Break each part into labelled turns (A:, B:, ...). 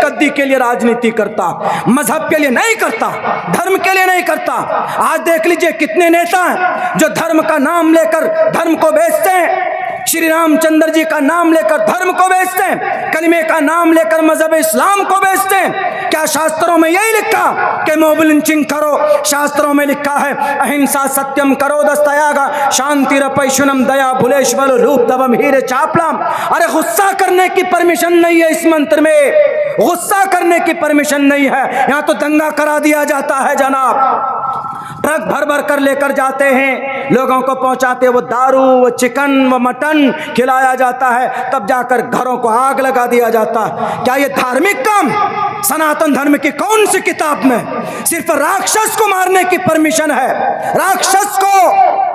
A: गद्दी के लिए राजनीति करता, मजहब के लिए नहीं करता, धर्म के लिए नहीं करता। आज देख लीजिए कितने नेता हैं जो धर्म का नाम लेकर धर्म को बेचते हैं, श्री रामचंद्र जी का नाम लेकर धर्म को बेचते हैं, कलिमे का नाम लेकर मजहब इस्लाम को बेचते हैं। क्या शास्त्रों में यही लिखा कि मोब लिंचिंग करो? शास्त्रों में लिखा है अहिंसा सत्यम करो दस्तयागा शांति रपैशुनम दया भुलेश्वर रूप तवम हीरे चापलाम। अरे गुस्सा करने की परमिशन नहीं है इस मंत्र में, गुस्सा करने की परमिशन नहीं है। यहाँ तो दंगा करा दिया जाता है जनाब। ट्रक भर भर कर लेकर जाते हैं, लोगों को पहुंचाते, वो दारू, वो चिकन, वो मटन खिलाया जाता है, तब जाकर घरों को आग लगा दिया जाता है। क्या ये धार्मिक काम? सनातन धर्म की कौन सी किताब में सिर्फ राक्षस को मारने की परमिशन है? राक्षस को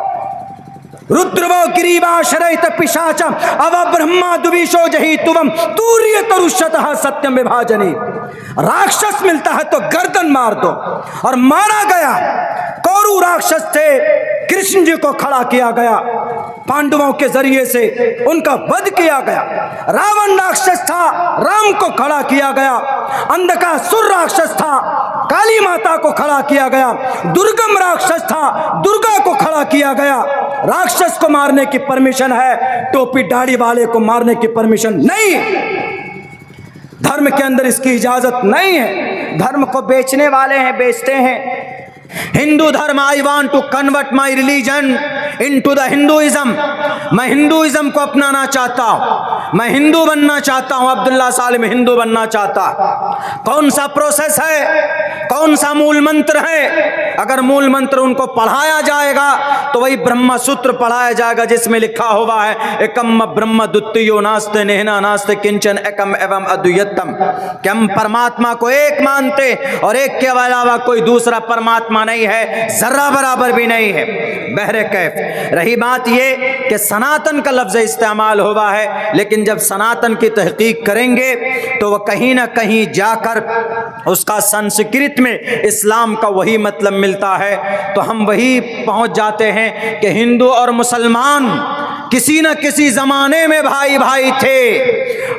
A: रुद्रवो गिरीवाशरैत पिशाचम अव ब्रह्मा दुविशो जहितुवम तूर्य तरुष्यतः सत्यम विभाजनी। राक्षस मिलता है तो गर्दन मार दो। और मारा गया, कौरव राक्षस थे, कृष्ण जी को खड़ा किया गया, पांडवों के जरिए से उनका वध किया गया। रावण राक्षस था, राम को खड़ा किया गया। अंधकासुर राक्षस था, काली माता को खड़ा किया गया। दुर्गम राक्षस था, दुर्गा को खड़ा किया गया। राक्षस को मारने की परमिशन है, टोपी दाढ़ी वाले को मारने की परमिशन नहीं। धर्म के अंदर इसकी इजाजत नहीं है। धर्म को बेचने वाले हैं, बेचते हैं। हिंदू धर्म, I want to convert my religion into the Hinduism. मैं हिंदुइज्म को अपनाना चाहता हूं, मैं हिंदू बनना चाहता हूं। अब्दुल्ला सालिम हिंदू बनना चाहता। कौन सा प्रोसेस है? कौन सा मूल मंत्र है? अगर मूल मंत्र उनको पढ़ाया जाएगा तो वही ब्रह्म सूत्र पढ़ाया जाएगा जिसमें लिखा हुआ है एकम ब्रह्म द्वितीयो नास्ते नेहना नास्ते किंचन एकम एवं अद्वैतम। कि हम परमात्मा को एक मानते और एक के अलावा कोई दूसरा परमात्मा नहीं है, जर्रा बराबर भी नहीं है। बहरे कैफ रही बात ये कि सनातन का लफ्ज इस्तेमाल हुआ है, लेकिन जब सनातन की तहकीक करेंगे तो वह कहीं ना कहीं जाकर उसका संस्कृत में इस्लाम का वही मतलब मिलता है। तो हम वही पहुंच जाते हैं कि हिंदू और मुसलमान किसी न किसी जमाने में भाई भाई थे।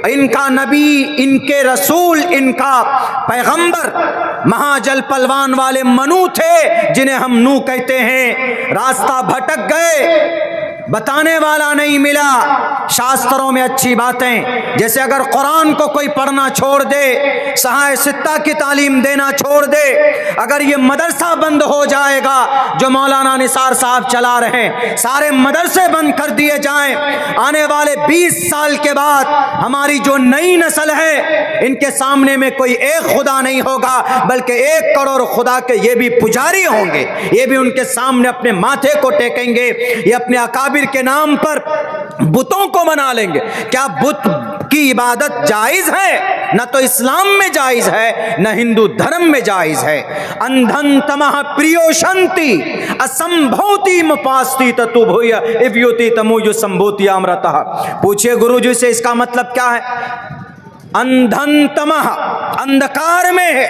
A: इनका नबी, इनके रसूल, इनका पैगंबर महाजल पलवान वाले मनु थे, जिन्हें हम नू कहते हैं। रास्ता भटक गए, बताने वाला नहीं मिला। शास्त्रों में अच्छी बातें, जैसे अगर कुरान को कोई पढ़ना छोड़ दे, सहाय सित्ता की तालीम देना छोड़ दे, अगर ये मदरसा बंद हो जाएगा जो मौलाना निसार साहब चला रहे हैं, सारे मदरसे बंद कर दिए जाएं, आने वाले 20 साल के बाद हमारी जो नई नस्ल है, इनके सामने में कोई एक खुदा नहीं होगा, बल्कि 1 करोड़ खुदा के ये भी पुजारी होंगे। ये भी उनके सामने अपने माथे को टेकेंगे, ये अपने अकाबिर के नाम पर बुतों को बना लेंगे। क्या बुत की इबादत जायज है? न तो इस्लाम में जायज है, न हिंदू धर्म में जायज है। अंधन तमह प्रियोशंति असंभूति मुपास्ति ततु भूय इव्युति तमुयु संभूति अमृतः। पूछिए गुरुजी से इसका मतलब क्या है? अंधन तमह अंधकार में है,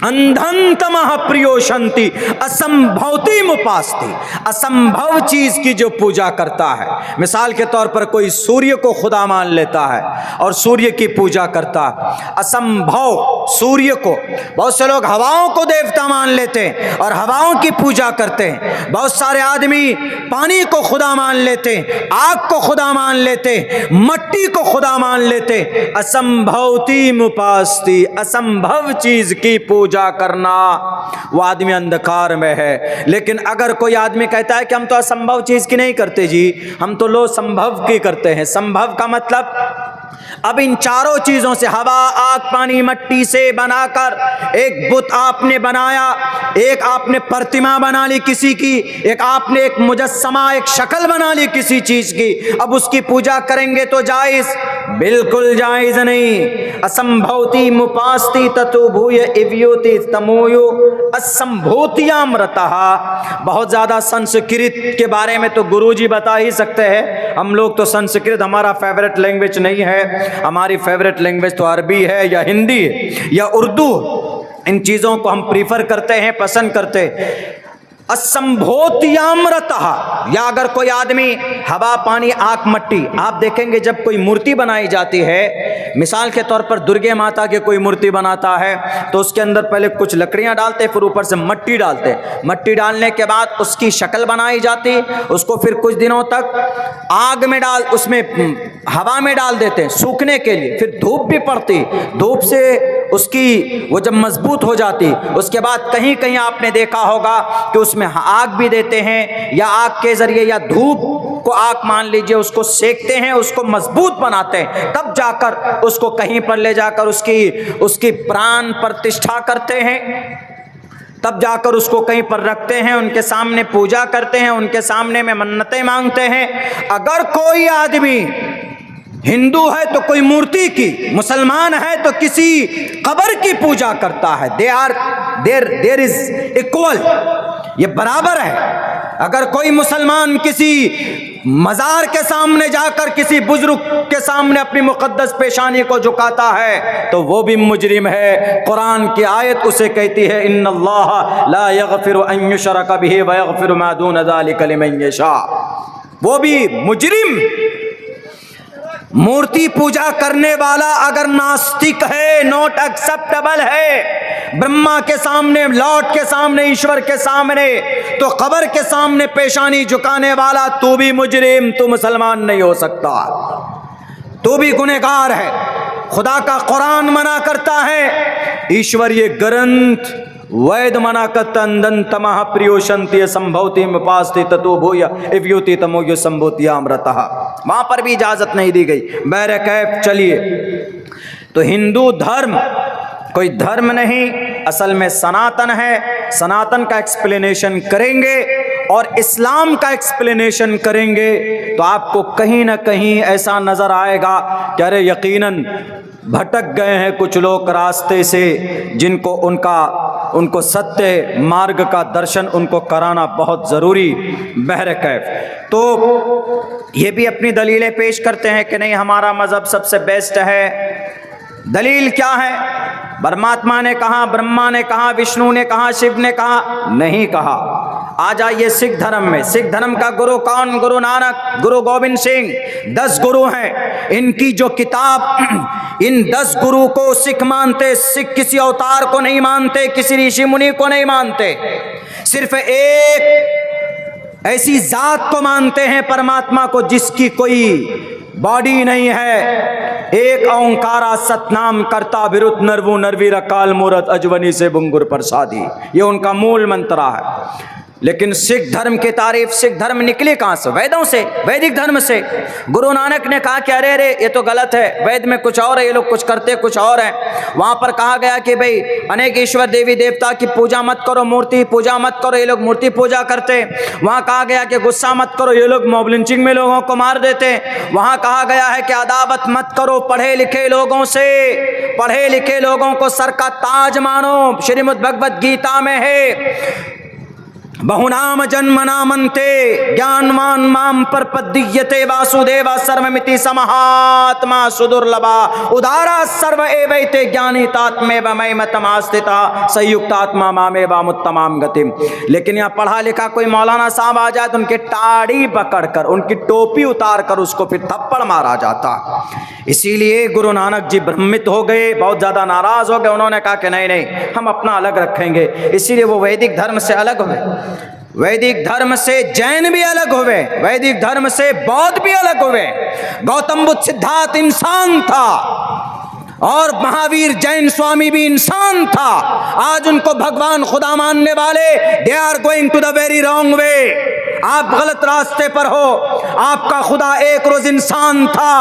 A: अंधन तमः प्रियोशंति असंभवती मुपास्ति, असंभव चीज की जो पूजा करता है। मिसाल के तौर पर कोई सूर्य को खुदा मान लेता है और सूर्य की पूजा करता है। असंभव सूर्य को, बहुत से लोग हवाओं को देवता मान लेते हैं और हवाओं की पूजा करते हैं। बहुत सारे आदमी पानी को खुदा मान लेते, आग को खुदा मान लेते, मट्टी को खुदा मान लेते। असंभवती मुपास्ति, असंभव चीज की पूजा करना, वो आदमी अंधकार में है। लेकिन अगर कोई आदमी कहता है कि हम तो असंभव चीज की नहीं करते जी, हम तो लो संभव की करते हैं। संभव का मतलब अब इन चारों चीजों से, हवा, आग, पानी, मट्टी से बनाकर एक बुत आपने बनाया, एक आपने प्रतिमा बना ली किसी की, एक आपने एक मुजस्समा, एक शक्ल बना ली किसी चीज की, अब उसकी पूजा करेंगे तो जायज? बिल्कुल जायज नहीं। असंभवती मुपास्ति ततु भूय इव्युति तमोयो असंभूतियामृतः। बहुत ज्यादा संस्कृत के बारे में तो गुरुजी बता ही सकते हैं। हम लोग तो संस्कृत हमारा फेवरेट लैंग्वेज नहीं है, हमारी फेवरेट लैंग्वेज तो अरबी है या हिंदी है या उर्दू। इन चीज़ों को हम प्रीफर करते हैं, पसंद करते हैं। असंभोत्यामृतः, या अगर कोई आदमी हवा पानी आग मट्टी, आप देखेंगे जब कोई मूर्ति बनाई जाती है, मिसाल के तौर पर दुर्गे माता की कोई मूर्ति बनाता है तो उसके अंदर पहले कुछ लकड़ियां डालते, फिर ऊपर से मट्टी डालते, मट्टी डालने के बाद उसकी शक्ल बनाई जाती, उसको फिर कुछ दिनों तक आग में डाल, उसमें हवा में डाल देते सूखने के लिए, फिर धूप भी पड़ती, धूप से उसकी वो जब मजबूत हो जाती, उसके बाद कहीं कहीं आपने देखा होगा कि उसमें आग भी देते हैं, या आग के जरिए या धूप को आग मान लीजिए उसको सेकते हैं, उसको मजबूत बनाते हैं, तब जाकर उसको कहीं पर ले जाकर उसकी प्राण प्रतिष्ठा करते हैं, तब जाकर उसको कहीं पर रखते हैं, उनके सामने पूजा करते हैं, उनके सामने में मन्नतें मांगते हैं। अगर कोई आदमी हिंदू है तो कोई मूर्ति की, मुसलमान है तो किसी कब्र की पूजा करता है, देयर इज इक्वल, ये बराबर है। अगर कोई मुसलमान किसी मजार के सामने जाकर किसी बुजुर्ग के सामने अपनी मुकद्दस पेशानी को झुकाता है तो वो भी मुजरिम है। कुरान की आयत उसे कहती है, इन्नल्लाह ला यगफिरु अन युशरक बिही व यगफिरु मा दून ज़ालिका लिमन यशा, वो भी मुजरिम। मूर्ति पूजा करने वाला अगर नास्तिक है, नॉट एक्सेप्टेबल है, ब्रह्मा के सामने, लॉर्ड के सामने, ईश्वर के सामने, तो कब्र के सामने पेशानी झुकाने वाला तू भी मुजरिम, तू मुसलमान नहीं हो सकता, तू भी गुनहगार है। खुदा का कुरान मना करता है, ईश्वरीय ग्रंथ वैद मना कतंदन तमह प्रियोशंति संभवती उपास्ति ततो भूय इव्युति तमोय संभूतियामृतः, वहां पर भी इजाजत नहीं दी गई। बहरकैफ चलिए, तो हिंदू धर्म कोई धर्म नहीं, असल में सनातन है। सनातन का एक्सप्लेनेशन करेंगे और इस्लाम का एक्सप्लेनेशन करेंगे तो आपको कहीं ना कहीं ऐसा नजर आएगा कि अरे यकीनन भटक गए हैं कुछ लोग रास्ते से, जिनको उनको सत्य मार्ग का दर्शन उनको कराना बहुत ज़रूरी। बहरकैफ तो ये भी अपनी दलीलें पेश करते हैं कि नहीं हमारा मज़हब सबसे बेस्ट है। दलील क्या है? परमात्मा ने कहा, ब्रह्मा ने कहा, विष्णु ने कहा, शिव ने कहा? नहीं कहा। आ जाइए सिख धर्म में। सिख धर्म का गुरु कौन? गुरु नानक, गुरु गोविंद सिंह। 10 गुरु हैं। इनकी जो किताब, इन 10 गुरु को सिख मानते। सिख किसी अवतार को नहीं मानते, किसी ऋषि मुनि को नहीं मानते, सिर्फ एक ऐसी जात को मानते हैं, परमात्मा को, जिसकी कोई बॉडी नहीं है। एक ओंकारा सतनाम करता विरुद्ध नरवु नरवीर काल मूरत अजवनी से बुंगुर प्रसादी, ये उनका मूल मंत्र है। लेकिन सिख धर्म की तारीफ, सिख धर्म निकली कहाँ से? वेदों से, वैदिक धर्म से। गुरु नानक ने कहा कि अरे अरे ये तो गलत है, वेद में कुछ और है, ये लोग कुछ करते कुछ और है। वहाँ पर कहा गया कि भाई अनेक ईश्वर देवी देवता की पूजा मत करो, मूर्ति पूजा मत करो, ये लोग मूर्ति पूजा करते। वहाँ कहा गया कि गुस्सा मत करो, ये लोग मॉब लिंचिंग में लोगों को मार देते। वहाँ कहा गया है कि अदावत मत करो पढ़े लिखे लोगों से, पढ़े लिखे लोगों को सर का ताज मानो। श्रीमद् भगवद गीता में है, बहुनाम जन्मनामन्ते ज्ञानवान माम परपद्यते वासुदेव सर्वमिति समहात्मा सुदुर्लभा उदारा सर्व एवैते ज्ञानीतात्मेव मयमतमास्थिता संयुक्तात्मा मामेवामुत्तमाम गतिम। लेकिन यहाँ पढ़ा लिखा कोई मौलाना साहब आ जाए तो उनकी टाड़ी पकड़कर, उनकी टोपी उतार कर उसको फिर थप्पड़ मारा जाता। इसीलिए गुरु नानक जी भ्रमित हो गए, बहुत ज्यादा नाराज हो गए। उन्होंने कहा कि नहीं नहीं, हम अपना अलग रखेंगे। इसीलिए वो वैदिक धर्म से अलग हुए, वैदिक धर्म से जैन भी अलग हुए, वैदिक धर्म से बौद्ध भी अलग हुए। गौतम बुद्ध सिद्धार्थ इंसान था और महावीर जैन स्वामी भी इंसान था। आज उनको भगवान खुदा मानने वाले, they are going to the very wrong way. आप गलत रास्ते पर हो। आपका खुदा एक रोज इंसान था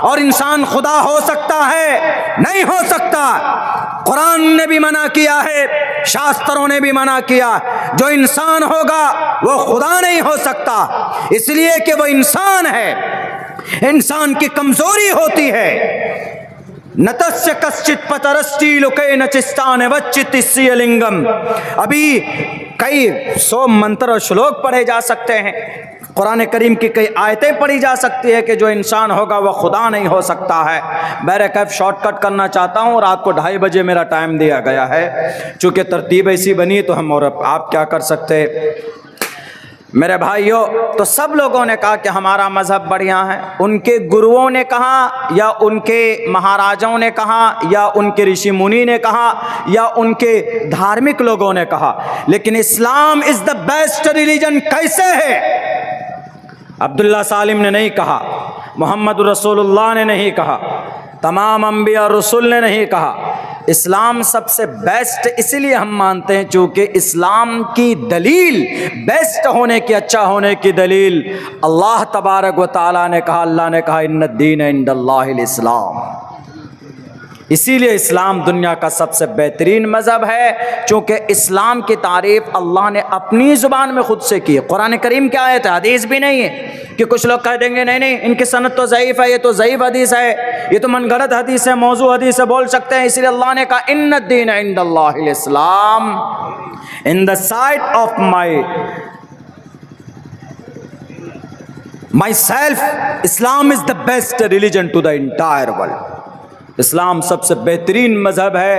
A: और इंसान खुदा हो सकता है? नहीं हो सकता। कुरान ने भी मना किया है, शास्त्रों ने भी मना किया। जो इंसान होगा वो खुदा नहीं हो सकता, इसलिए कि वो इंसान है। इंसान की कमजोरी होती है। नतस्य कश्चित पतरस्टी लुके नचिस्तान वच्चितिस्य लिंगम। अभी कई 100 मंत्र और श्लोक पढ़े जा सकते हैं। कुरान करीम की कई आयतें पढ़ी जा सकती है कि जो इंसान होगा वह खुदा नहीं हो सकता है। बहर कैफ शॉर्टकट करना चाहता हूँ, रात को 2:30 बजे मेरा टाइम दिया गया है। चूँकि तरतीब ऐसी बनी तो हम और आप क्या कर सकते। मेरे भाइयों, तो सब लोगों ने कहा कि हमारा मज़हब बढ़िया है। उनके गुरुओं ने कहा या उनके महाराजाओं ने कहा या उनके ऋषि मुनि ने कहा या उनके धार्मिक लोगों ने कहा, लेकिन इस्लाम इज़ द बेस्ट रिलीजन कैसे है? अब्दुल्ला सालिम ने नहीं कहा, मोहम्मद रसूलुल्लाह ने नहीं कहा, तमाम अंबिया रसूल ने नहीं कहा। इस्लाम सबसे बेस्ट इसलिए हम मानते हैं चूँकि इस्लाम की दलील, बेस्ट होने की, अच्छा होने की दलील अल्लाह तबारक व तआला ने कहा, अल्लाह ने कहा इन्नद्दीन इंदल्लाहिल इस्लाम। इसीलिए इस्लाम दुनिया का सबसे बेहतरीन मज़हब है, चूँकि इस्लाम की तारीफ़ अल्लाह ने अपनी ज़ुबान में ख़ुद से की है। कुरान करीम क्या आयत है, हदीस भी नहीं है कि कुछ लोग कह देंगे नहीं नहीं इनकी सनद तो ज़ईफ़ है, ये तो ज़ईफ़ हदीस है, ये तो मनगढ़ंत हदीस है, मौजू हदीस है, बोल सकते हैं। इसलिए अल्लाह ने कहा इन्नद्दीन इंदल्लाहिल इस्लाम, in the sight of myself Islam is the best religion to the entire world. इस्लाम सबसे बेहतरीन मज़हब है,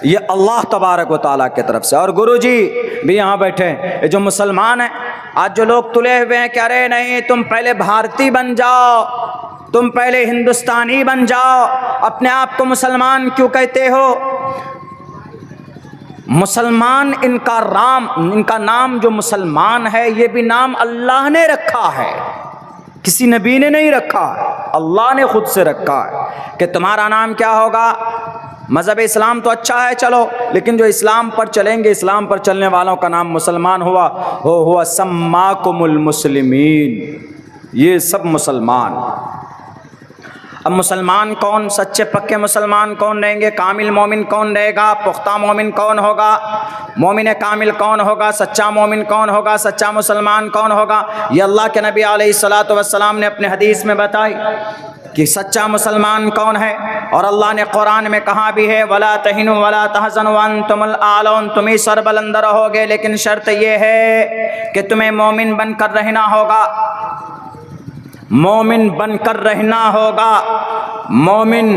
A: ये अल्लाह तबारक व तआला की तरफ से। और गुरुजी भी यहाँ बैठे हैं, ये जो मुसलमान हैं, आज जो लोग तुले हुए हैं कह रहे नहीं तुम पहले भारतीय बन जाओ, तुम पहले हिंदुस्तानी बन जाओ, अपने आप को मुसलमान क्यों कहते हो? मुसलमान इनका नाम जो मुसलमान है ये भी नाम अल्लाह ने रखा है, किसी नबी ने नहीं रखा, अल्लाह ने खुद से रखा है कि तुम्हारा नाम क्या होगा। मज़हब इस्लाम तो अच्छा है चलो, लेकिन जो इस्लाम पर चलेंगे, इस्लाम पर चलने वालों का नाम मुसलमान हुआ सम्माकुमुल मुस्लिमीन, ये सब मुसलमान। अब मुसलमान कौन, सच्चे पक्के मुसलमान कौन रहेंगे? कामिल मोमिन कौन रहेगा? पुख्ता मोमिन कौन होगा? मोमिन कामिल कौन होगा? सच्चा मोमिन कौन होगा? सच्चा मुसलमान कौन होगा? ये अल्लाह के नबी अलैहिस्सलातु वस्सलाम ने अपने हदीस में बताई कि सच्चा मुसलमान कौन है। और अल्लाह ने कुरान में कहा भी है वला तहिनु वला तहज़नु व अंतुमुल आलौन, तुम ही सरबलंद रहोगे, लेकिन शर्त यह है कि तुम्हें मोमिन बनकर रहना होगा, मोमिन बनकर रहना होगा। मोमिन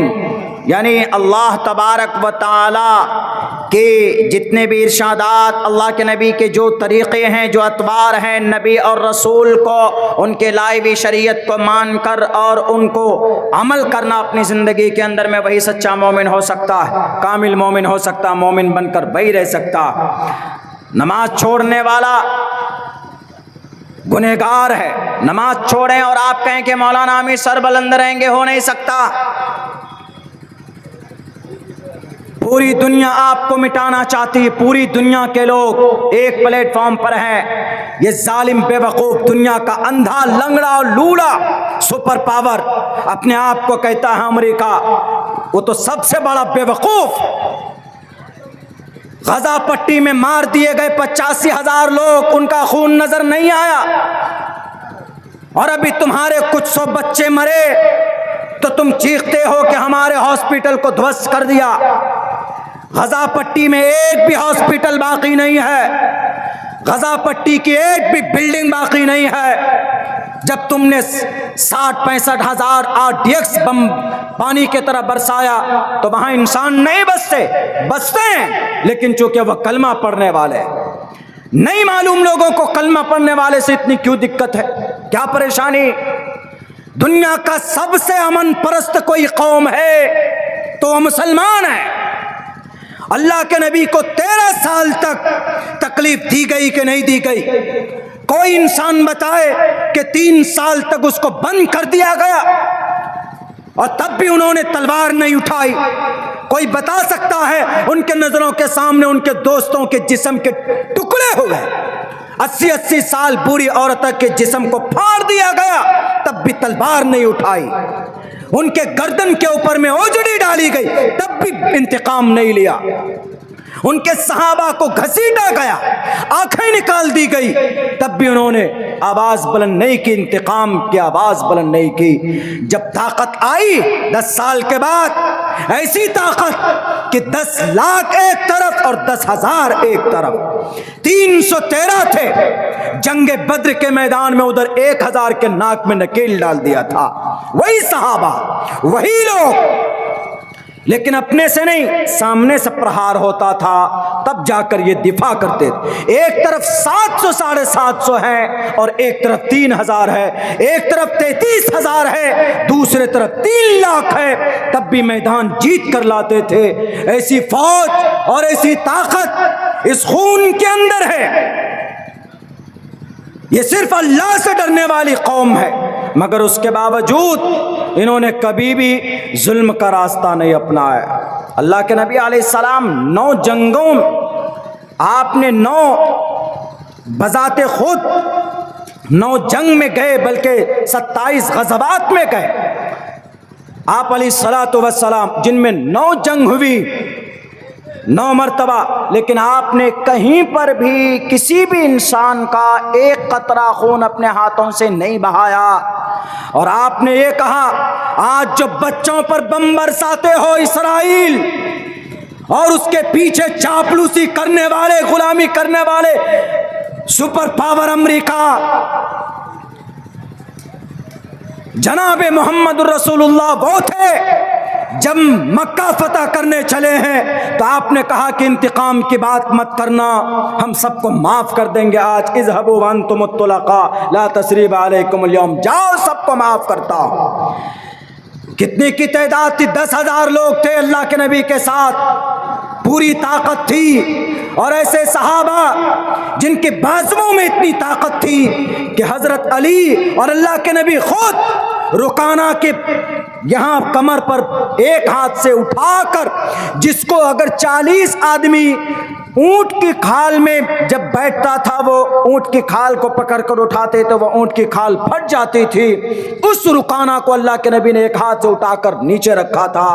A: यानी अल्लाह तबारक व तआला के जितने भी इरशादात, अल्लाह के नबी के जो तरीक़े हैं, जो अतवार हैं, नबी और रसूल को उनके लाई हुई शरीयत को मान कर और उनको अमल करना अपनी ज़िंदगी के अंदर में, वही सच्चा मोमिन हो सकता है, कामिल मोमिन हो सकता है, मोमिन बनकर वही रह सकता। नमाज छोड़ने वाला गुनहगार है, नमाज छोड़ें और आप कहें कि मौलाना हम सर बुलंद रहेंगे, हो नहीं सकता। पूरी दुनिया आपको मिटाना चाहती है, पूरी दुनिया के लोग एक प्लेटफॉर्म पर हैं। ये जालिम बेवकूफ़ दुनिया का अंधा लंगड़ा और लूला सुपर पावर अपने आप को कहता है अमेरिका, वो तो सबसे बड़ा बेवकूफ़। गजा पट्टी में मार दिए गए 85,000 लोग, उनका खून नजर नहीं आया, और अभी तुम्हारे कुछ 100 बच्चे मरे तो तुम चीखते हो कि हमारे हॉस्पिटल को ध्वस्त कर दिया। गजा पट्टी में एक भी हॉस्पिटल बाकी नहीं है, गजा पट्टी की एक भी बिल्डिंग बाकी नहीं है। जब तुमने 60-65 हज़ार RDX बम पानी की तरह बरसाया तो वहां इंसान नहीं बसते हैं, लेकिन चूंकि वह कलमा पढ़ने वाले, नहीं मालूम लोगों को कलमा पढ़ने वाले से इतनी क्यों दिक्कत है, क्या परेशानी। दुनिया का सबसे अमन परस्त कोई कौम है तो वह मुसलमान है। अल्लाह के नबी को 13 साल तक तकलीफ दी गई कि नहीं दी गई? कोई इंसान बताए कि 3 साल तक उसको बंद कर दिया गया और तब भी उन्होंने तलवार नहीं उठाई। कोई बता सकता है उनके नजरों के सामने उनके दोस्तों के जिस्म के टुकड़े हो गए, 80-80 साल बूढ़ी औरत के जिस्म को फाड़ दिया गया, तब भी तलवार नहीं उठाई। उनके गर्दन के ऊपर में ओजड़ी डाली गई, तब भी इंतकाम नहीं लिया। उनके सहाबा को घसीटा गया, आंखें निकाल दी गई, तब भी उन्होंने आवाज बुलंद नहीं की, इंतकाम की आवाज बुलंद नहीं की। जब ताकत आई 10 साल के बाद, ऐसी ताकत कि 10 लाख एक तरफ और 10,000 एक तरफ, 313 थे, जंगे बद्र के मैदान में उधर 1000 के नाक में नकेल डाल दिया था। वही सहाबा, वही लोग, लेकिन अपने से नहीं, सामने से प्रहार होता था, तब जाकर ये दिफा करते थे। एक तरफ 700 साढ़े 700 है और एक तरफ 3000 है, एक तरफ 33,000 है, दूसरे तरफ 3 लाख है, तब भी मैदान जीत कर लाते थे। ऐसी फौज और ऐसी ताकत इस खून के अंदर है। ये सिर्फ अल्लाह से डरने वाली कौम है, मगर उसके बावजूद इन्होंने कभी भी जुल्म का रास्ता नहीं अपनाया। अल्लाह के नबी अलैहिस्सलाम 9 जंगों आपने 9 बजाते खुद 9 जंग में गए, बल्कि 27 गज़वात में गए आप अलैहिस्सलातु वस्सलाम, जिनमें 9 जंग हुई, 9 मर्तबा, लेकिन आपने कहीं पर भी किसी भी इंसान का एक कतरा खून अपने हाथों से नहीं बहाया। और आपने ये कहा, आज जो बच्चों पर बम बरसाते हो इसराइल और उसके पीछे चापलूसी करने वाले, गुलामी करने वाले सुपर पावर अमेरिका, जनाबे मोहम्मद रसूलुल्लाह वो थे जब मक्का फतह करने चले हैं, तो आपने कहा कि इंतकाम की बात मत करना, हम सबको माफ कर देंगे। आज इज़हबू व अंतुम तुलका ला तसरीब अलैकुम अल-यौम, जाओ सबको माफ करता हूं। कितनी की तादाद थी? 10,000 लोग थे अल्लाह के नबी के साथ, पूरी ताकत थी। और ऐसे सहाबा जिनके बाजुओं में इतनी ताकत थी कि हजरत अली और अल्लाह के नबी खुद रुकाना के यहाँ कमर पर एक हाथ से उठाकर, जिसको अगर 40 आदमी ऊंट की खाल में जब बैठता था, वो ऊंट की खाल को पकड़कर उठाते तो वो ऊंट की खाल फट जाती थी। उस रुकाना को अल्लाह के नबी ने एक हाथ से उठाकर नीचे रखा था।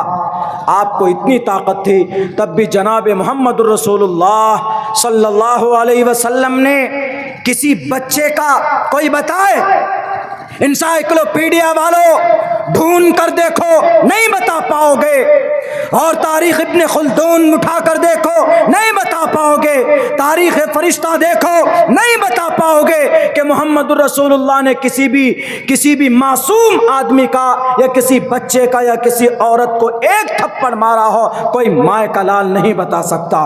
A: आपको इतनी ताकत थी, तब भी जनाब मोहम्मद रसूलुल्लाह सल्लल्लाहु अलैहि वसल्लम ने किसी बच्चे का, कोई बताए, इंसाइक्लोपीडिया वालों ढूंढ कर देखो, नहीं बता पाओगे। और तारीख इब्ने खुल्दून उठा कर देखो, नहीं बता पाओगे। तारीख फरिश्ता देखो, नहीं बता पाओगे कि मोहम्मद रसूलुल्लाह ने किसी भी मासूम आदमी का या किसी बच्चे का या किसी औरत को एक थप्पड़ मारा हो, कोई माए का लाल नहीं बता सकता।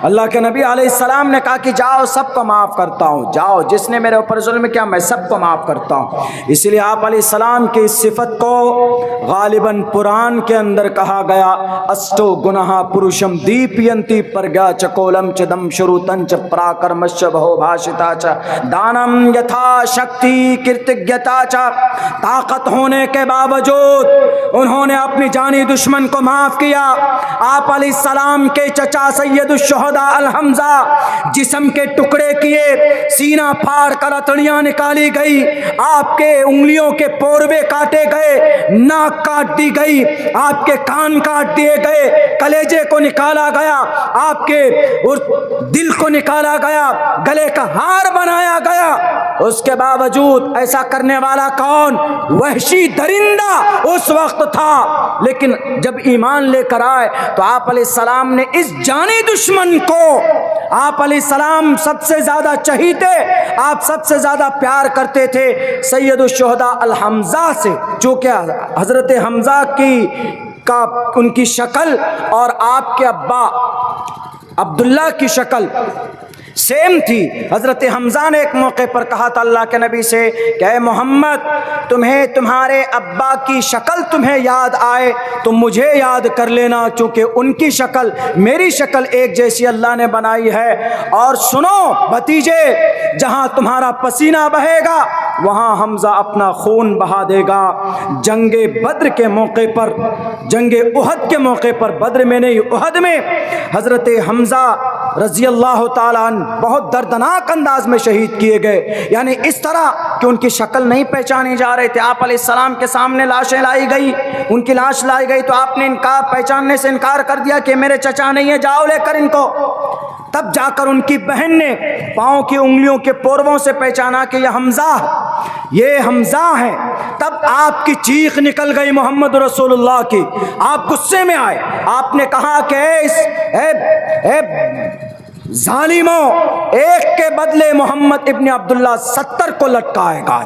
A: अल्लाह के नबी अलैहिस्सलाम ने कहा कि जाओ सबको माफ़ करता हूँ, जाओ जिसने मेरे ऊपर जुल्म किया मैं सबको माफ़ करता हूँ। इसलिए आप अलैहिस्सलाम की इस सिफत को गालिबन पुराण के अंदर कहा गया, अष्टो गुनाह पुरुषम दीपयंती प्रज्ञा चकोलम चदम शुरुतं च पराक्रमश्च बहु भाषिता च दानम यथा शक्ति कृतज्ञता च। ताकत होने के बावजूद उन्होंने अपनी जानी दुश्मन को माफ किया। आप अलैहिस्सलाम के चचा सैयदुश्शुहदा अल हमजा जिस्म के टुकड़े किए, सीना फाड़ कर अतड़ियां निकाली गई, आपके उंगलियों के पोरवे काटे गए, नाक काट दी गई, आपके कान काट दिए गए, कलेजे को निकाला गया, आपके दिल को निकाला गया, गले का हार बनाया गया। उसके बावजूद ऐसा करने वाला कौन? वहशी दरिंदा उस वक्त था। लेकिन जब ईमान लेकर आए तो आप अलैहिस्सलाम ने इस जानी दुश्मन को, आप अलैहिस्सलाम सबसे ज्यादा चहीते, आप सबसे ज्यादा प्यार करते थे सैयदुश्शुहदा अल हमजा से, जो क्या हजरत हमजा का उनकी शक्ल और आपके अब्बा अब्दुल्ला की शक्ल सेम थी। हजरत हमजा ने एक मौके पर कहा था अल्लाह के नबी से कि ऐ मोहम्मद, तुम्हें तुम्हारे अब्बा की शक्ल तुम्हें याद आए तो मुझे याद कर लेना, क्योंकि उनकी शक्ल मेरी शक्ल एक जैसी अल्लाह ने बनाई है। और सुनो भतीजे, जहां तुम्हारा पसीना बहेगा वहां हमजा अपना खून बहा देगा। जंगे बद्र के मौके पर, जंगे उहद के मौके पर, बद्र में नहीं उहद में हजरत हमजा रजी अल्लाह ताला बहुत दर्दनाक अंदाज में शहीद किए गए। यानी इस तरह कि उनकी शक्ल नहीं पहचानी जा रहे थे। आप अलैहिस्सलाम के सामने लाशें लाई गई, उनकी लाश लाई गई तो आपने इनका पहचानने से इनकार कर दिया कि मेरे चचा नहीं है, जाओ लेकर इनको। तब जाकर उनकी बहन ने पाँव की उंगलियों के पोरवों से पहचाना कि ये हमजा है। तब आपकी चीख निकल गई मोहम्मद रसूलुल्लाह की, आप गुस्से में आए, आपने कहा कि जालिमों, एक के बदले मोहम्मद इब्न अब्दुल्ला 70 को लटकाएगा,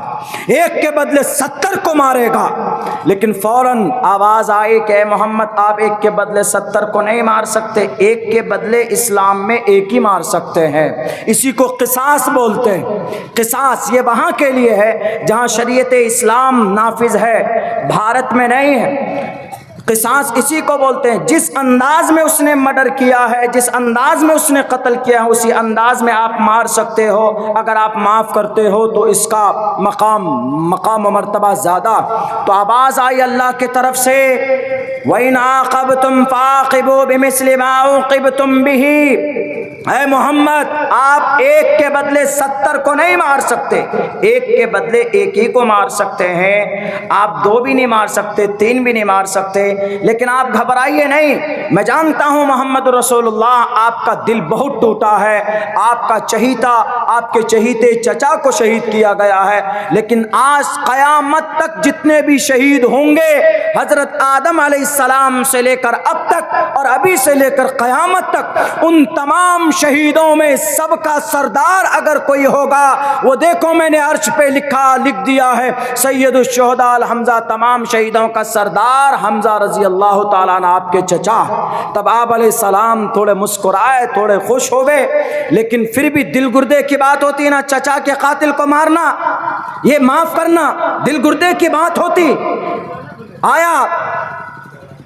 A: एक के बदले 70 को मारेगा। लेकिन फौरन आवाज आई कि मोहम्मद आप एक के बदले 70 को नहीं मार सकते, एक के बदले इस्लाम में एक ही मार सकते हैं। इसी को क़िसास बोलते हैं। क़िसास ये वहाँ के लिए है जहाँ शरीयत इस्लाम नाफिज है, भारत में नहीं है। क़िसास इसी को बोलते हैं, जिस अंदाज में उसने मर्डर किया है, जिस अंदाज में उसने कत्ल किया है, उसी अंदाज में आप मार सकते हो। अगर आप माफ़ करते हो तो इसका मकाम व मर्तबा ज़्यादा। तो आवाज़ आई अल्लाह की तरफ से, वइन आक़बतुम फ़ाक़िबू बिमिस्लि मा उक़िबतुम बिही। ऐ मोहम्मद, आप एक के बदले 70 को नहीं मार सकते, एक के बदले एक ही को मार सकते हैं। आप 2 भी नहीं मार सकते, 3 भी नहीं मार सकते। लेकिन आप घबराइए नहीं, मैं जानता हूं मोहम्मद रसूलुल्लाह आपका दिल बहुत टूटा है, आपका चहीता, आपके चहीते चचा को शहीद किया गया है। लेकिन आज क़यामत तक जितने भी शहीद होंगे, हजरत आदम अलैहिस्सलाम से लेकर अब तक और अभी से लेकर क़यामत तक, उन तमाम शहीदों में सबका सरदार अगर कोई होगा, वो देखो मैंने अर्श पे लिख दिया है, सैयदुश शुहदा अल हमजा, तमाम शहीदों का सरदार हमजा रजी अल्लाह ताला अन्हु, आपके चचा। तब आप अलैहिस्सलाम थोड़े मुस्कुराए, थोड़े खुश हो गए। लेकिन फिर भी दिल गुर्दे की बात होती है ना, चचा के कातिल को मारना, ये माफ करना दिल गुर्दे की बात होती। आया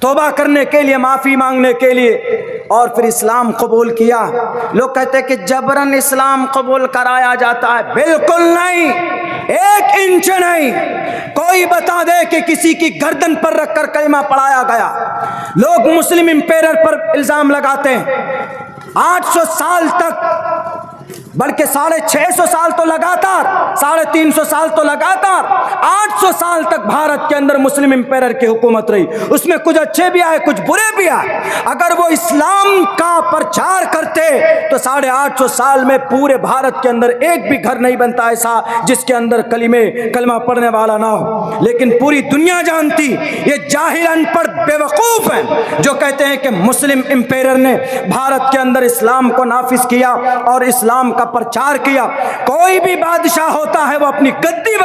A: तौबा करने के लिए, माफ़ी मांगने के लिए, और फिर इस्लाम कबूल किया। लोग कहते हैं कि जबरन इस्लाम कबूल कराया जाता है, बिल्कुल नहीं, 1 इंच नहीं। कोई बता दे कि किसी की गर्दन पर रखकर कलमा पढ़ाया गया। लोग मुस्लिम इंपेरर पर इल्ज़ाम लगाते हैं। 800 साल तक, बल्कि 650 साल तो लगातार, 350 साल तो लगातार, 800 साल तक भारत के अंदर मुस्लिम इंपेरर की हुकूमत रही। उसमें कुछ अच्छे भी आए, कुछ बुरे भी आए। अगर वो इस्लाम का प्रचार करते तो 850 साल में पूरे भारत के अंदर एक भी घर नहीं बनता ऐसा जिसके अंदर कलमा पढ़ने वाला ना हो। लेकिन पूरी दुनिया जानती, ये जाहिल अनपढ़ बेवकूफ़ हैं जो कहते हैं कि मुस्लिम इंपेरर ने भारत के अंदर इस्लाम को नाफिज किया और इस्लाम का प्रचार किया। कोई भी बादशाह होता है वो अपनी गद्दी